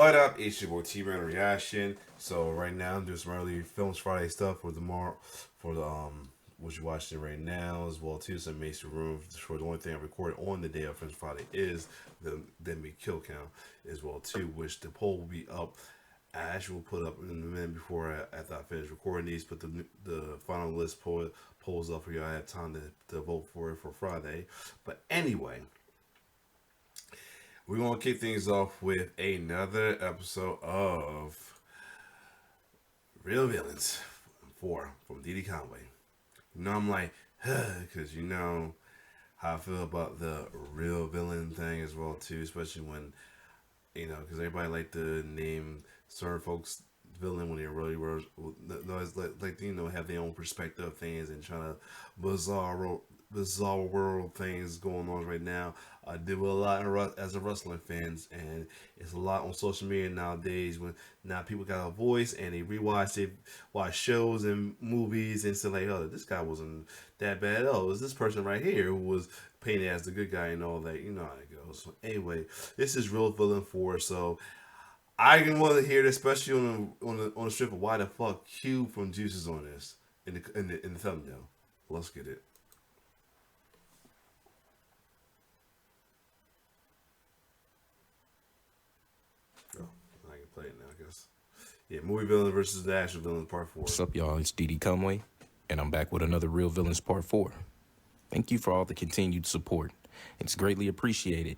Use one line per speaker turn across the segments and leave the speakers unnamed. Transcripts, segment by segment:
What up? It's your boy T-Man Reaction. So right now I'm doing some early Films Friday stuff for tomorrow for the what you're watching right now as well too. Some Mason Room for the only thing I recorded on the day of Films Friday is the Demi kill count as well too, which the poll will be up. Ash will put up in a minute before after I finish recording these. Put the final list polls up for you. I have time to vote for it for Friday. But anyway. We're going to kick things off with another episode of Real Villains 4 from Diddy Conway. You know, I'm like, because you know how I feel about the real villain thing as well, too, especially when, you know, because everybody like to name certain folks villain when they really were, like, you know, have their own perspective of things and trying to bizarre world things going on right now. I deal with a lot as a wrestling fans, and it's a lot on social media nowadays when now people got a voice and they watch shows and movies and say like, oh, this guy wasn't that bad. Oh, it's this person right here who was painted as the good guy and all that. You know how it goes. So anyway, this is Real Villain 4, so I can want to hear this, especially on the strip of why the fuck Q from Juice is on this in the thumbnail. Let's get it. Oh, I can play it now, I guess. Yeah, movie villain versus the actual villain, part 4.
What's up, y'all? It's Diddy Conway, and I'm back with another Real Villains part 4. Thank you for all the continued support. It's greatly appreciated.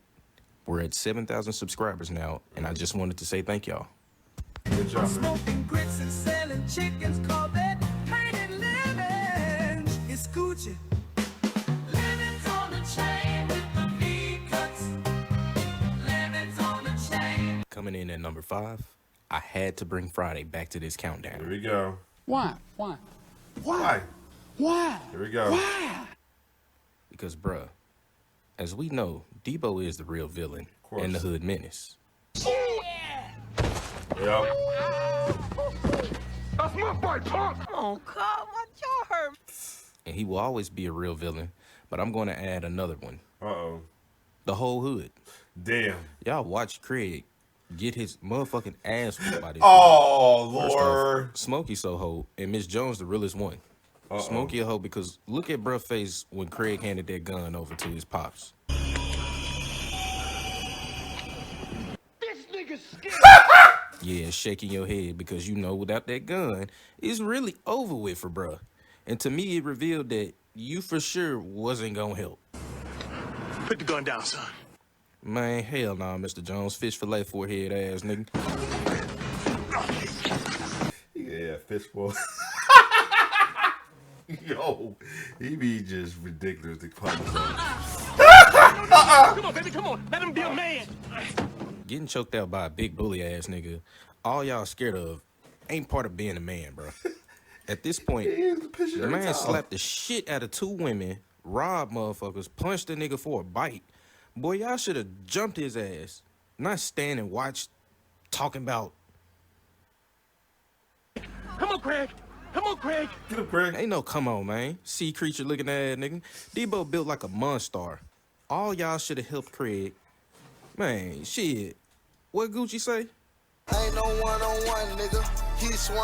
We're at 7,000 subscribers now, and I just wanted to say thank y'all.
Good job, man.
Smoking grits and selling chickens, call that painted living. It's Gucci. Lemons on the chain with the V-cuts. Lemons on the chain.
Coming in at number 5, I had to bring Friday back to this
Here
countdown.
we go.
Why?
Why?
Here
we go.
Why?
Because, bruh, as we know, Debo is the real villain and the hood menace.
Yep.
That's my fight, punk!
Oh, God, my jaw hurt.
And he will always be a real villain, but I'm going to add another one.
Uh-oh.
The whole hood.
Damn.
Y'all watch Craig get his motherfucking ass whooped by this.
Oh,
First
Lord.
off, Smokey so hoe, and Miss Jones the realest one. Smokey a hoe because look at bruh face when Craig handed that gun over to his pops.
This nigga's scared!
Yeah, shaking your head because you know without that gun, it's really over with for bruh. And to me, it revealed that you for sure wasn't gonna help.
Put the gun down, son.
Man, hell nah, Mr. Jones. Fish fillet forehead ass nigga.
Yeah, fistful. Yo, he be just ridiculous to punish him.
Come on, baby, come on. Let him be a man.
Getting choked out by a big bully ass nigga, all y'all scared of, ain't part of being a man, bro. At this point, the man slapped the shit out of 2 women, robbed motherfuckers, punched the nigga for a bite. Boy, y'all should have jumped his ass, not stand and watch, talking about.
Come on, Craig. Come on, Craig.
Get him, Craig.
Ain't no come on, man. Sea creature looking ass nigga. Debo built like a monster. All y'all should have helped Craig. Man, shit. What Gucci say?
Ain't no one-on-one, nigga. He swing,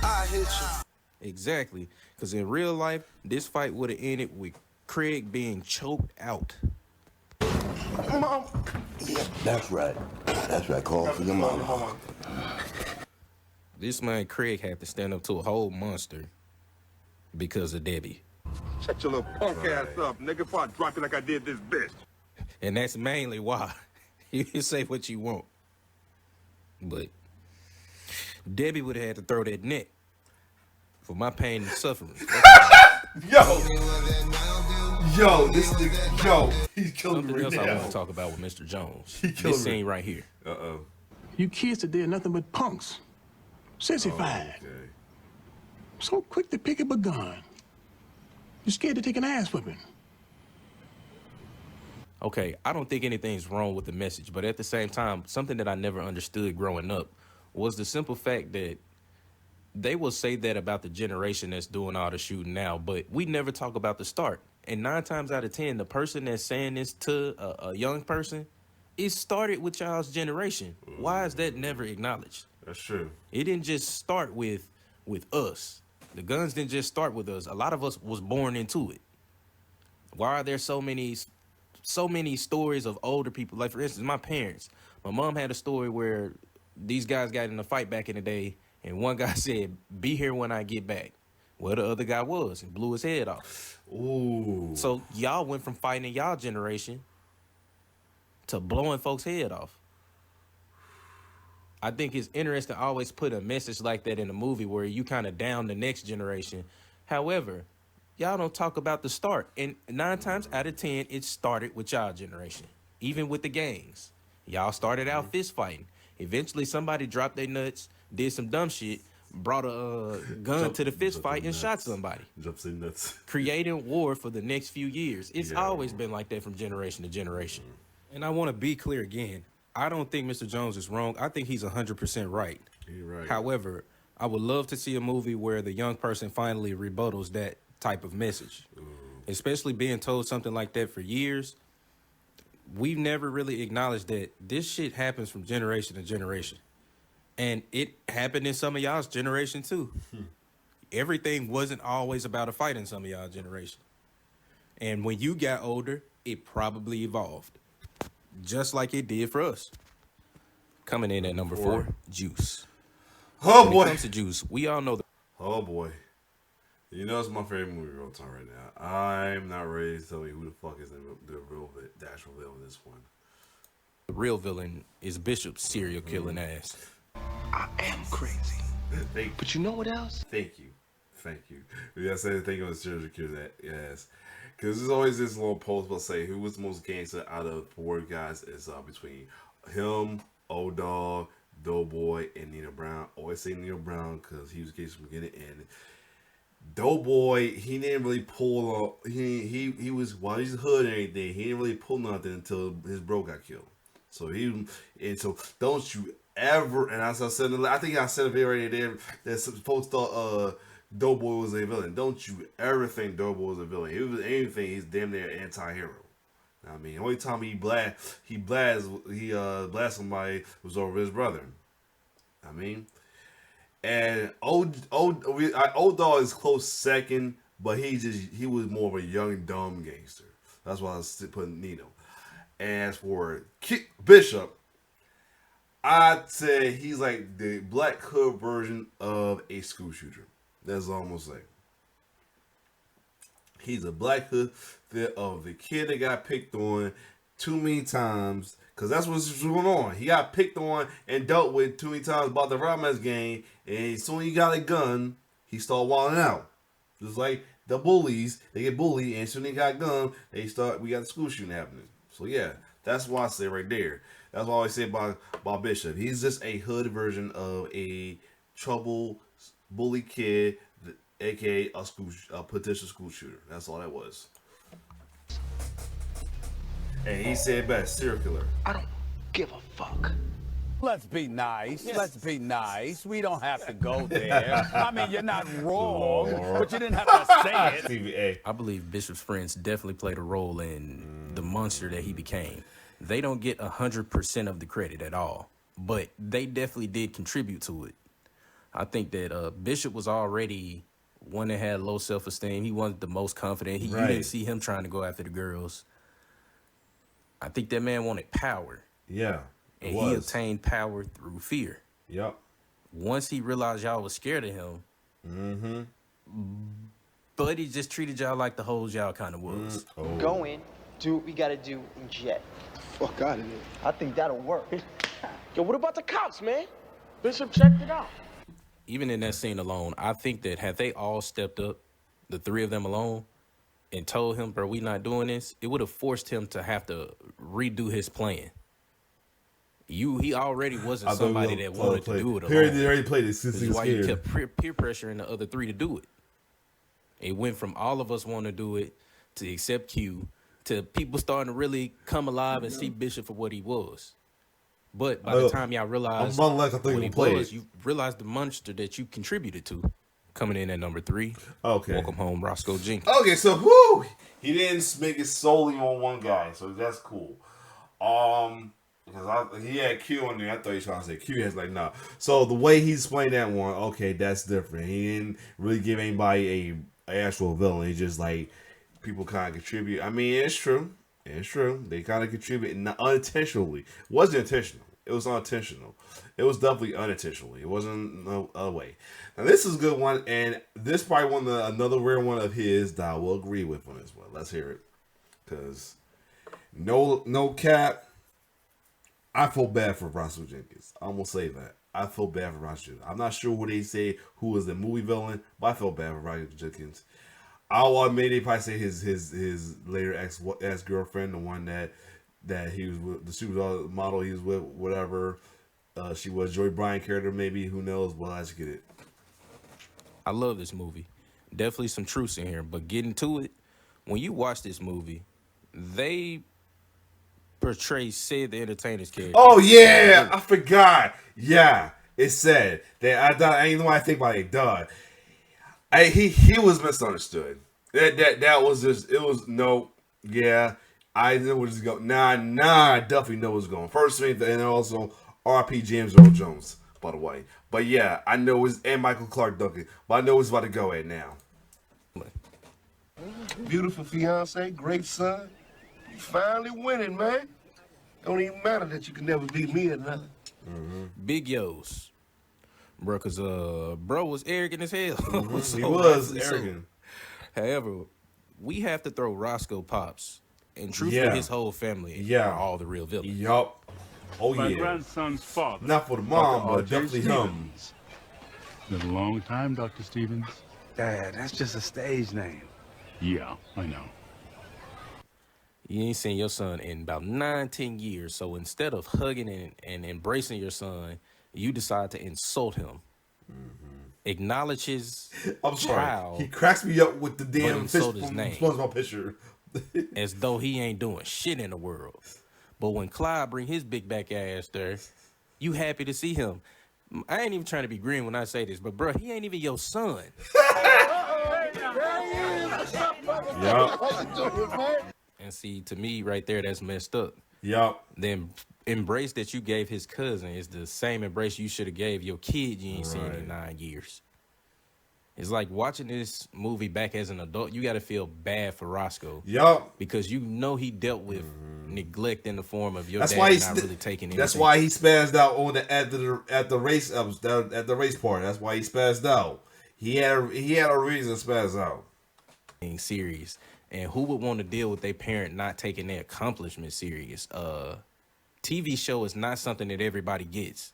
I hit you.
Exactly. Because in real life, this fight would have ended with Craig being choked out.
Mom.
Yeah, that's right. That's right. Call for your mama.
This man Craig had to stand up to a whole monster because of Debbie.
Shut your little punk ass up, nigga, before I drop you like I did this bitch.
And that's mainly why. You can say what you want. But Debbie would have had to throw that net for my pain and suffering.
Yo, this nigga, yo, he's killing me
Something
right
else
now.
I want to talk about with Mr. Jones.
He killed
This
me.
scene right here.
Uh-oh.
You kids today are nothing but punks. Sissified.
Okay.
So quick to pick up a gun. You're scared to take an ass whipping.
Okay, I don't think anything's wrong with the message, but at the same time, something that I never understood growing up was the simple fact that they will say that about the generation that's doing all the shooting now, but we never talk about the start. And 9 times out of 10, the person that's saying this to a young person it started with y'all's generation. Why is that never acknowledged?
That's true.
It didn't just start with us. The guns didn't just start with us. A lot of us was born into it. Why are there so many stories of older people? Like, for instance, my parents. My mom had a story where these guys got in a fight back in the day, and one guy said, "Be here when I get back." Well, the other guy was and blew his head off.
Ooh.
So y'all went from fighting in y'all generation to blowing folks' head off. I think it's interesting to always put a message like that in a movie where you kind of down the next generation. However, y'all don't talk about the start. And 9 times out of 10, it started with y'all generation. Even with the gangs. Y'all started out fist fighting. Eventually, somebody dropped their nuts, did some dumb shit, brought a gun to the fist fight and shot somebody.
Jumps in nuts.
Creating war for the next few years. It's always been like that from generation to generation.
And I want to be clear again. I don't think Mr. Jones is wrong. I think he's 100% right.
You're right.
However, I would love to see a movie where the young person finally rebuttals that type of message. Especially being told something like that for years. We've never really acknowledged that this shit happens from generation to generation. And it happened in some of y'all's generation too. Everything wasn't always about a fight in some of y'all generation. And when you got older, it probably evolved. Just like it did for us. Coming in at number 4, Juice.
Oh,
When
boy.
it comes to Juice, we all know that.
Oh, boy. You know it's my favorite movie of all time right now. I'm not ready to tell you who the fuck is the actual villain in this one.
The real villain is Bishop's serial killing ass.
I am crazy. But you know what else?
Thank you. We gotta say the thing on the serial killer that yes. Because there's always this little post about say who was the most gangster out of 4 guys is between him, Old Dog, Doughboy, and Nino Brown. Always say Nino Brown because he was gangster from the beginning. And Doughboy, he didn't really pull up. He was while he's hood and everything. He didn't really pull nothing until his bro got killed. So don't you ever. And as I said, I think I said it right there that some folks thought Doughboy was a villain. Don't you ever think Doughboy was a villain. If it was anything, he's damn near an anti-hero. I mean, the only time he blast somebody was over his brother. I mean, and old Dog is close second, but he was more of a young dumb gangster. That's why I was putting Nino. And as for Bishop, I'd say he's like the Black Hood version of a school shooter. That's all I'm gonna say. He's a Black Hood of the kid that got picked on too many times. Because that's what's going on. He got picked on and dealt with too many times about the Ramos gang. And as soon as he got a gun, he started wilding out. Just like the bullies, they get bullied. And as soon as they got a gun, we got the school shooting happening. So yeah, that's why I say right there. That's what I always say about Bishop. He's just a hood version of a trouble bully kid, aka a potential school shooter. That's all that was. And he said best, serial killer.
I don't give a fuck.
Let's be nice. Yes. Let's be nice. We don't have to go there. I mean, you're not wrong, but you didn't have to say it.
CBA.
I believe Bishop's friends definitely played a role in the monster that he became. They don't get 100% of the credit at all, but they definitely did contribute to it. I think that Bishop was already one that had low self-esteem. He wasn't the most confident. You didn't see him trying to go after the girls. I think that man wanted power.
Yeah.
And he obtained power through fear.
Yep.
Once he realized y'all was scared of him, but he just treated y'all like the hoes y'all kind of was.
Go in, do what we gotta do, and jet.
Fuck out of here.
I think that'll work. Yo, what about the cops, man? Bishop checked it out.
Even in that scene alone, I think that had they all stepped up, the 3 of them alone, and told him, bro, we not doing this, it would have forced him to have to redo his plan. He already wasn't somebody that wanted to do it alone.
He already played it since
This
he
is
was
why you
scared.
kept peer pressuring the other 3 to do it. It went from all of us wanting to do it to accept Q to people starting to really come alive and see Bishop for what he was. But by the time y'all realized what he was, you realized the monster that you contributed to. Coming in at number 3.
Okay.
Welcome home, Roscoe Jenkins.
Okay, so he didn't make it solely on one guy, so that's cool. Because he had Q on there. I thought he was trying to say Q. He was like, no. So the way he explained that one, okay, that's different. He didn't really give anybody a actual villain. He just like people kind of contribute. I mean, it's true. It's true. They kind of contribute unintentionally. It wasn't intentional. It was unintentional. It was definitely unintentionally. It wasn't no other way. Now this is a good one, and this is probably another rare one of his that I will agree with on this one. Let's hear it. Because no cap. I feel bad for Roscoe Jenkins. I'm gonna say that. I feel bad for Roscoe Jenkins. I'm not sure who they say who was the movie villain, but I feel bad for Roscoe Jenkins. I'll admit they probably say his later ex girlfriend, the one that he was with, the supermodel he was with, whatever. She was Joy Bryan character, maybe. Who knows? Well, let's get it.
I love this movie. Definitely some truths in here, but getting to it, when you watch this movie, they portray Sid the Entertainer's character.
Oh yeah, I forgot. Yeah, it said that I ain't know why I think about it. Duh, he was misunderstood. That was just it was no. Yeah, I know where this is going. Nah, I definitely know what's going. First thing, and also R.P. James Earl Jones, by the way. But yeah, I know it's and Michael Clark Duncan. But I know it's about to go at now.
Beautiful fiance, great son. You finally winning, man. Don't even matter that you can never beat me or nothing.
Big Yo's. Bro, because bro was arrogant as hell.
He was arrogant.
However, we have to throw Roscoe Pops and truthfully his whole family are all the real villains.
Yup. Oh,
My grandson's father.
Not for the mom,
Dr.
but definitely him.
Been a long time, Dr. Stevens.
Dad, that's just a stage name.
Yeah, I know.
You ain't seen your son in about 9-10 years, so instead of hugging and embracing your son, you decide to insult him. Acknowledge his child.
He cracks me up with the damn fish
his name.
SpongeBob picture.
As though he ain't doing shit in the world. But when Clyde bring his big back ass there, you happy to see him. I ain't even trying to be green when I say this, but bro, he ain't even your son. And see, to me, right there, that's messed up.
Yup.
The embrace that you gave his cousin is the same embrace you should have gave your kid you ain't seen in 9 years. It's like watching this movie back as an adult, you got to feel bad for Roscoe.
Yup.
Because you know he dealt with neglect in the form of your
That's
dad
why
not really taking anything.
That's why he spazzed out on at the race at the race part. That's why he spazzed out. He had a reason to spazz out.
Being serious. And who would want to deal with their parent not taking their accomplishment serious? TV show is not something that everybody gets.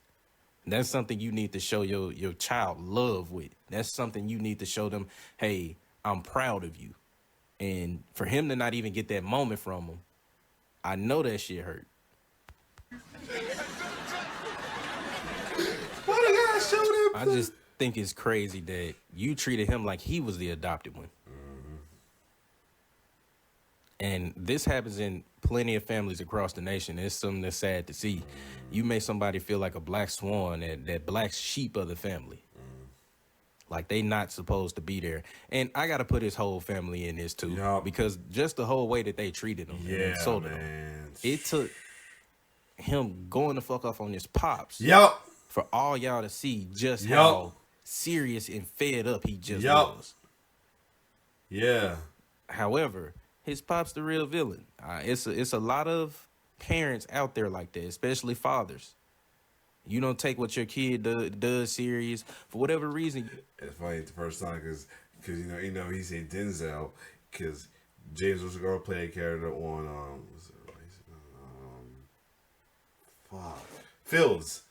That's something you need to show your child love with. That's something you need to show them, hey, I'm proud of you. And for him to not even get that moment from him, I know that shit hurt. I just think it's crazy that you treated him like he was the adopted one. And this happens in plenty of families across the nation. It's something that's sad to see. You make somebody feel like a black swan, that black sheep of the family. Like they not supposed to be there. And I got to put his whole family in this too. Because just the whole way that they treated him and insulted him. It took him going the fuck off on his pops. For all y'all to see just how serious and fed up he just was. However, his pop's the real villain. It's a lot of parents out there like that, especially fathers. You don't take what your kid does serious for whatever reason.
It's funny the first time because you know he said Denzel because James was going to play a character on Fences.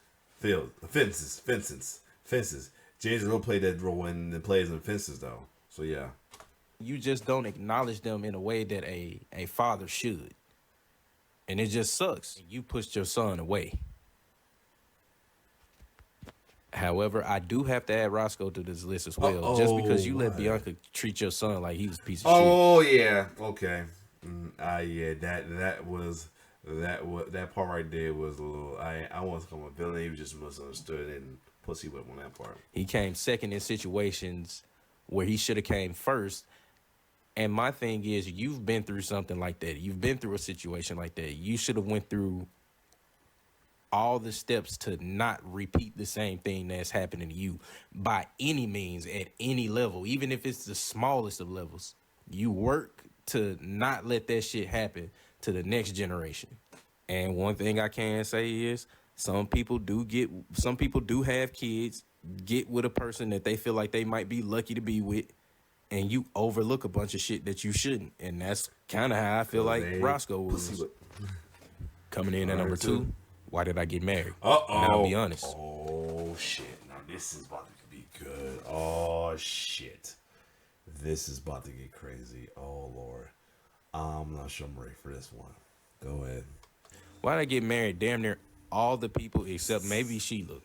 James will play that role when the plays in Fences though. So yeah.
You just don't acknowledge them in a way that a father should. And it just sucks. You pushed your son away. However, I do have to add Roscoe to this list as well. Just because you let Bianca treat your son like he was a piece of shit.
Oh yeah, okay. Yeah, that part right there was a little. I want to call him a villain. He was just misunderstood and pussy whip on that part.
He came second in situations where he should have came first. And my thing is, you've been through something like that. You've been through a situation like that. You should have went through
all the steps to not repeat the same thing that's happening to you by any means at any level, even if it's the smallest of levels. You work to not let that shit happen to the next generation. And one thing I can say is some people do have kids, get with a person that they feel like they might be lucky to be with, and you overlook a bunch of shit that you shouldn't. And that's kind of how I feel like Roscoe was. Coming in at number 2, Why Did I Get Married?
Uh-oh.
And I'll be honest.
Oh, shit. Now, this is about to be good. Oh, shit. This is about to get crazy. Oh, Lord. I'm not sure I'm ready for this one. Go ahead.
Why Did I Get Married? Damn near all the people except maybe Sheila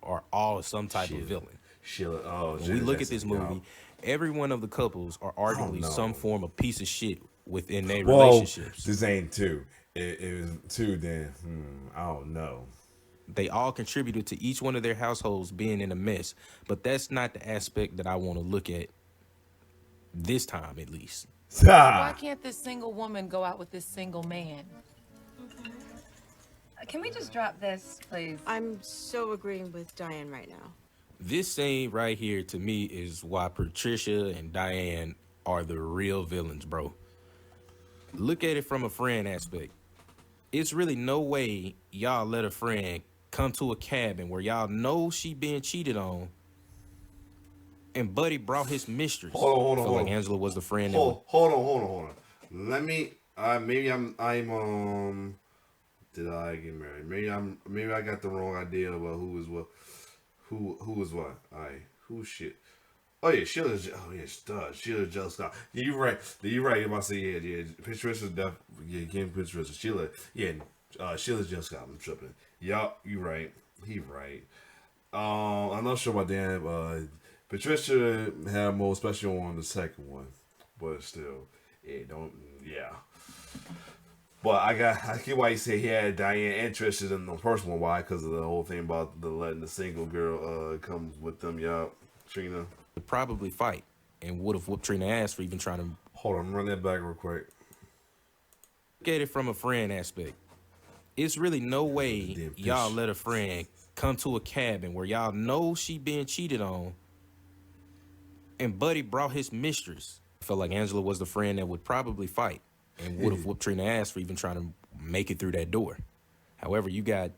are all some type of villain.
Sheila, oh,
when we look at this movie, every one of the couples are arguably some form of piece of shit within their relationships.
This ain't 2. It was 2 then. I don't know.
They all contributed to each one of their households being in a mess, but that's not the aspect that I want to look at this time, at least.
Why can't this single woman go out with this single man?
Can we just drop this, please?
I'm so agreeing with Diane right now.
This scene right here, to me, is why Patricia and Diane are the real villains, bro. Look at it from a friend aspect. It's really no way y'all let a friend come to a cabin where y'all know she being cheated on, and Buddy brought his mistress.
Hold on.
Like Angela was the friend.
Hold on. Let me. Maybe I'm. Did I get married? Maybe I got the wrong idea about who was what. Who was what? Who shit? Oh yeah, Sheila. Oh yeah, Sheila just got. Yeah, you're right. You're about to say yeah. Patricia Kim Patricia. Sheila. Yeah, Sheila just got. I'm tripping. Yup, you right. He right. I'm not sure about Dan. Patricia had more, especially on the second one, but still, yeah. But I get why you say he had Diane interested in the first one. Why? Because of the whole thing about letting the single girl come with them. Yup, Trina.
Would probably fight and would have whooped Trina's ass for even trying to.
Hold on, run that back real quick.
Look at it from a friend aspect. It's really no way y'all let a friend come to a cabin where y'all know she being cheated on, and Buddy brought his mistress. I felt like Angela was the friend that would probably fight and would have whooped Trina's ass for even trying to make it through that door. However, you got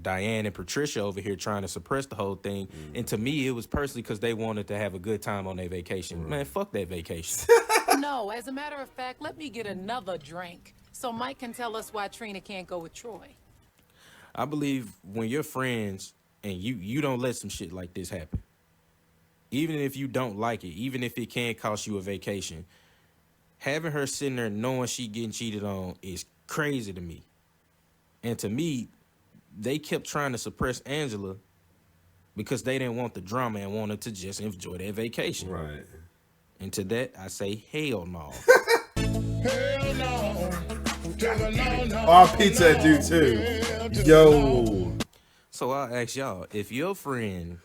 Diane and Patricia over here trying to suppress the whole thing. And to me, it was personally because they wanted to have a good time on their vacation. Man, fuck that vacation.
No, as a matter of fact, let me get another drink so Mike can tell us why Trina can't go with Troy.
I believe when you're friends and you don't let some shit like this happen, even if you don't like it, even if it can cost you a vacation, having her sitting there knowing she getting cheated on is crazy to me. And to me, they kept trying to suppress Angela because they didn't want the drama and wanted to just enjoy their vacation.
Right.
And to that, I say, hell no.
Hell no.
RP to that dude too. Yo.
So I'll ask y'all, if your friend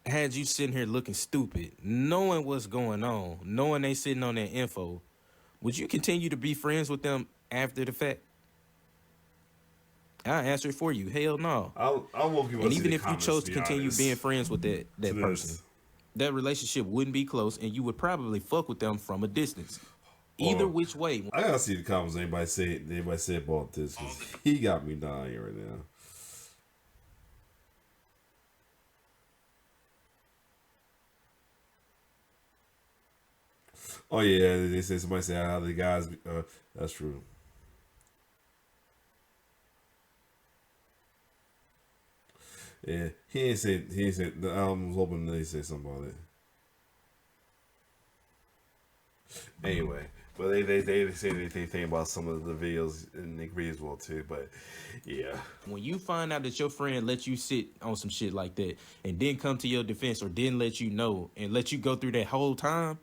had you sitting here looking stupid, knowing what's going on, knowing they sitting on their info, would you continue to be friends with them after the fact? I'll answer it for you. Hell no.
I won't give.
And even if you chose to continue being friends with that person, that relationship wouldn't be close, and you would probably fuck with them from a distance. Either which way.
I gotta see the comments anybody say about this, because he got me dying right now. Oh yeah, they say somebody say how the guys. That's true. Yeah, he ain't said. The album was hoping they say something about it. Anyway, but they say they think about some of the videos, and they agree as well too. But yeah,
when you find out that your friend let you sit on some shit like that and didn't come to your defense or didn't let you know and let you go through that whole time,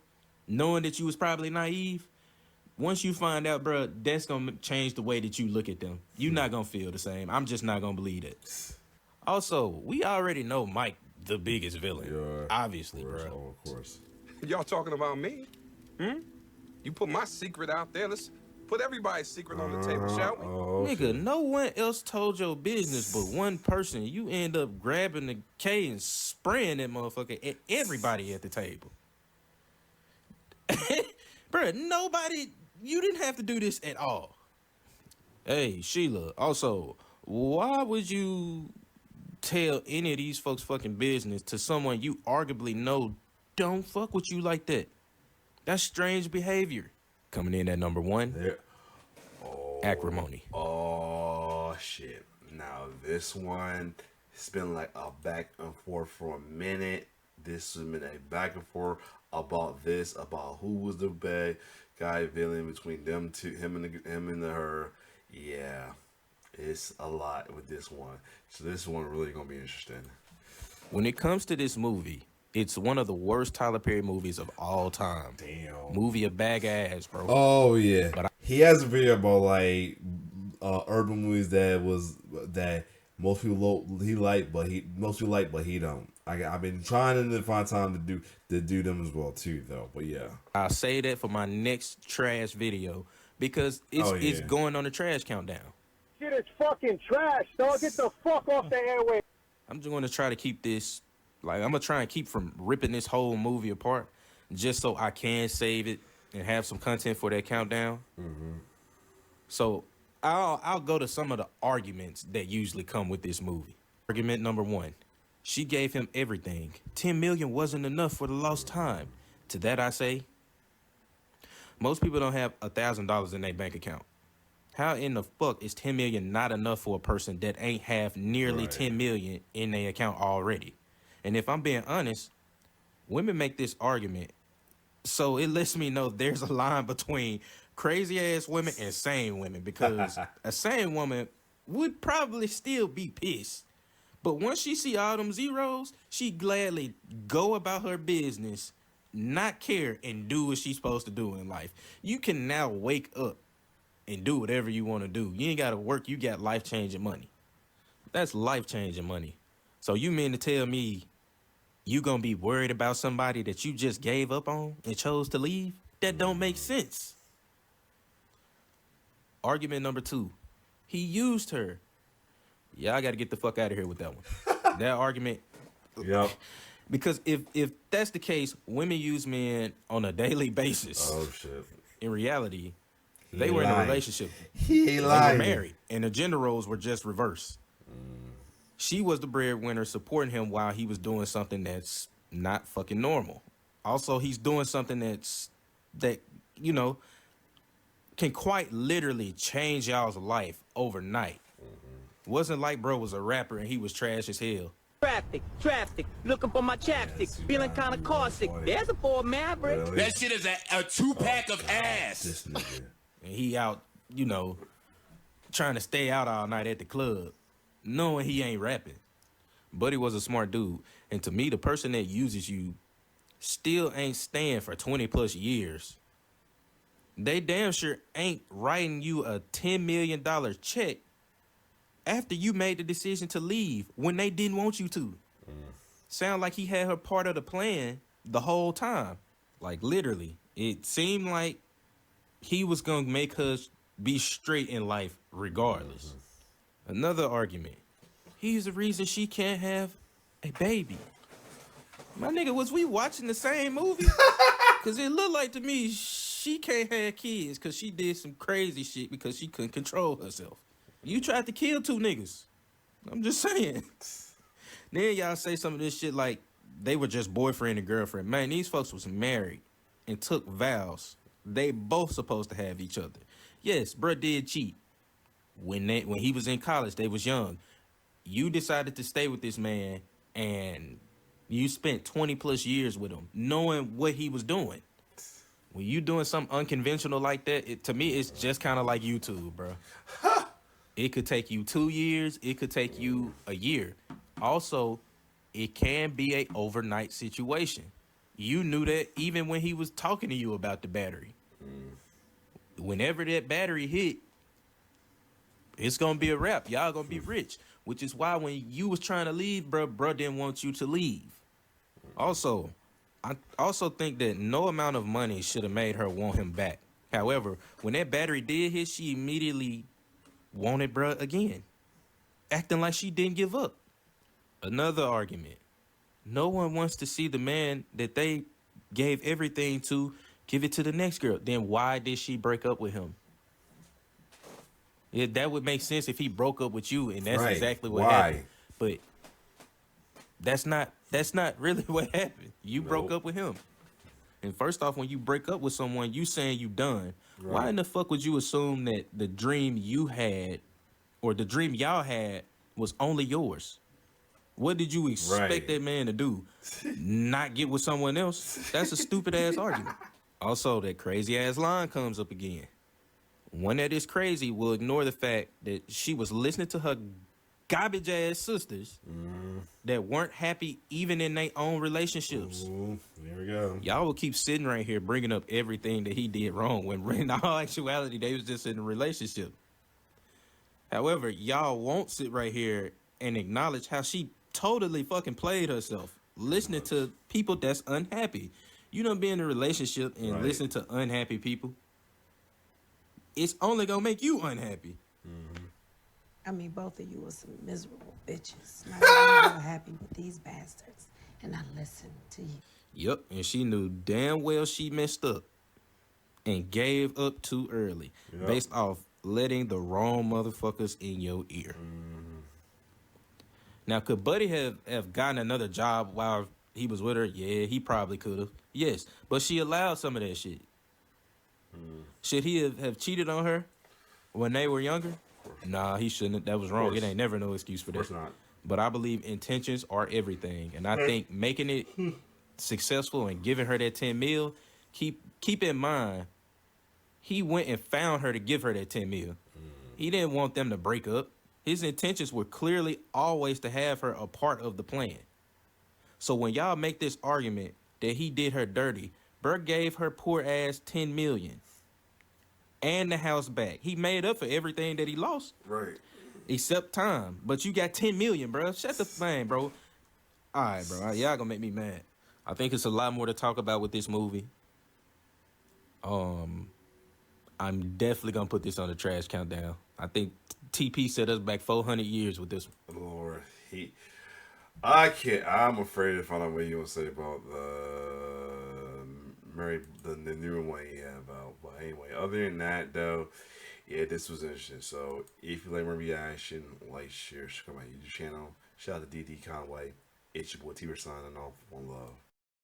knowing that you was probably naive, once you find out, bro, that's gonna change the way that you look at them. You're not gonna feel the same. I'm just not gonna believe it. Also, we already know Mike the biggest villain. Yeah, obviously, bro.
Oh, of course.
Y'all talking about me? You put my secret out there. Let's put everybody's secret on the table, shall we?
Nigga, no one else told your business but one person. You end up grabbing the K and spraying that motherfucker at everybody at the table. Bruh, nobody, you didn't have to do this at all. Hey, Sheila, also, why would you tell any of these folks' fucking business to someone you arguably know don't fuck with you like that? That's strange behavior. Coming in at number 1, Acrimony.
Oh, shit. Now, this one, it's been like a back and forth for a minute. This has been a back and forth about this, about who was the bad guy villain between them two, him and her. Yeah, it's a lot with this one. So this one really gonna be interesting.
When it comes to this movie, it's one of the worst Tyler Perry movies of all time.
Damn.
Movie a bag ass, bro.
Oh yeah. But he has a video about like urban movies that most people like, but he don't. I've been trying to find time to do them as well too, though. But yeah,
I'll say that for my next trash video because it's going on the trash countdown.
Shit is fucking trash, dog. Get the fuck off the airway.
I'm just going to try to keep this, like, I'm going to try and keep from ripping this whole movie apart just so I can save it and have some content for that countdown.
Mm-hmm.
So I'll go to some of the arguments that usually come with this movie. Argument number 1. She gave him everything. 10 million wasn't enough for the lost time. To that I say, most people don't have $1,000 in their bank account. How in the fuck is 10 million not enough for a person that ain't have nearly 10 million in their account already? And if I'm being honest, women make this argument, so it lets me know there's a line between crazy ass women and sane women, because a sane woman would probably still be pissed. But once she see all them zeros, she gladly go about her business, not care, and do what she's supposed to do in life. You can now wake up and do whatever you want to do. You ain't got to work. You got life-changing money. That's life-changing money. So you mean to tell me you going to be worried about somebody that you just gave up on and chose to leave? That don't make sense. Argument number 2. He used her. Yeah, I got to get the fuck out of here with that one. That argument.
Yep.
Because if that's the case, women use men on a daily basis.
Oh, shit.
In reality, they were in a relationship.
He
They
lied.
were married, and the gender roles were just reversed. She was the breadwinner supporting him while he was doing something that's not fucking normal. Also, he's doing something that, you know, can quite literally change y'all's life overnight. Wasn't like bro was a rapper and he was trash as hell.
Traffic, looking for my chapstick, feeling kind of caustic. There's a poor maverick.
That shit is a 2-pack of ass.
And he out, you know, trying to stay out all night at the club, knowing he ain't rapping. But he was a smart dude. And to me, the person that uses you still ain't staying for 20 plus years. They damn sure ain't writing you a $10 million check after you made the decision to leave when they didn't want you to. Sound like he had her part of the plan the whole time. Like, literally. It seemed like he was going to make her be straight in life regardless. Another argument. He's the reason she can't have a baby. My nigga, was we watching the same movie? Because it looked like to me she can't have kids because she did some crazy shit because she couldn't control herself. You tried to kill 2 niggas. I'm just saying. Then y'all say some of this shit like they were just boyfriend and girlfriend. Man, these folks was married and took vows. They both supposed to have each other. Yes, bruh did cheat. When he was in college, they was young. You decided to stay with this man and you spent 20 plus years with him, knowing what he was doing. When you doing something unconventional like that, to me, it's just kind of like YouTube, bro. It could take you 2 years. It could take you a year. Also, it can be a overnight situation. You knew that even when he was talking to you about the battery. Whenever that battery hit, it's going to be a wrap. Y'all going to be rich. Which is why when you was trying to leave, bro didn't want you to leave. Also, I also think that no amount of money should have made her want him back.
However, when that battery did hit, she immediately wanted bruh again, acting like she didn't give up. Another argument. No one wants to see the man that they gave everything to give it to the next girl. Then why did she break up with him? Yeah, that would make sense if he broke up with you, and that's
Right.
exactly what
Why?
happened. But that's not really what happened. You broke
Nope.
up with him. And first off, when you break up with someone, you saying you done. Why
Right.
in the fuck would you assume that the dream you had or the dream y'all had was only yours? What did you expect
Right.
that man to do? Not get with someone else? That's a stupid ass argument. Also, that crazy ass line comes up again. One that is crazy will ignore the fact that she was listening to her garbage ass sisters that weren't happy even in their own relationships.
Ooh, there we go.
Y'all will keep sitting right here bringing up everything that he did wrong when in all actuality they was just in a relationship. However, y'all won't sit right here and acknowledge how she totally fucking played herself, listening to people that's unhappy. You done be in a relationship and
Right.
listen to unhappy people. It's only gonna make you unhappy.
I mean, both of you are some miserable bitches. Now you're happy with these bastards, and I listen to you.
Yep, and she knew damn well she messed up and gave up too early
Yep.
based off letting the wrong motherfuckers in your ear. Now, could Buddy have gotten another job while he was with her? Yeah, he probably could have. Yes, but she allowed some of that shit. Should he have cheated on her when they were younger? Nah, he shouldn't. That was wrong. It
course.
ain't never no excuse for
Of course
that.
not.
But I believe intentions are everything, and I think making it successful and giving her that 10 mil. Keep in mind, he went and found her to give her that 10 mil. He didn't want them to break up. His intentions were clearly always to have her a part of the plan. So when y'all make this argument that he did her dirty, Burke gave her poor ass 10 million and the house back. He made up for everything that he lost.
Right.
Except time. But you got 10 million, bro. Shut the thing, bro. All right, bro. Y'all gonna make me mad. I think it's a lot more to talk about with this movie. I'm definitely gonna put this on the trash countdown. I think TP set us back 400 years with this one.
Lord, I can't. I'm afraid to find out what you gonna say about the new one you have out. But anyway, other than that, though, yeah, this was interesting. So if you like my reaction, like, share, subscribe to my YouTube channel. Shout out to DD Conway. It's your boy T. signing off. One love.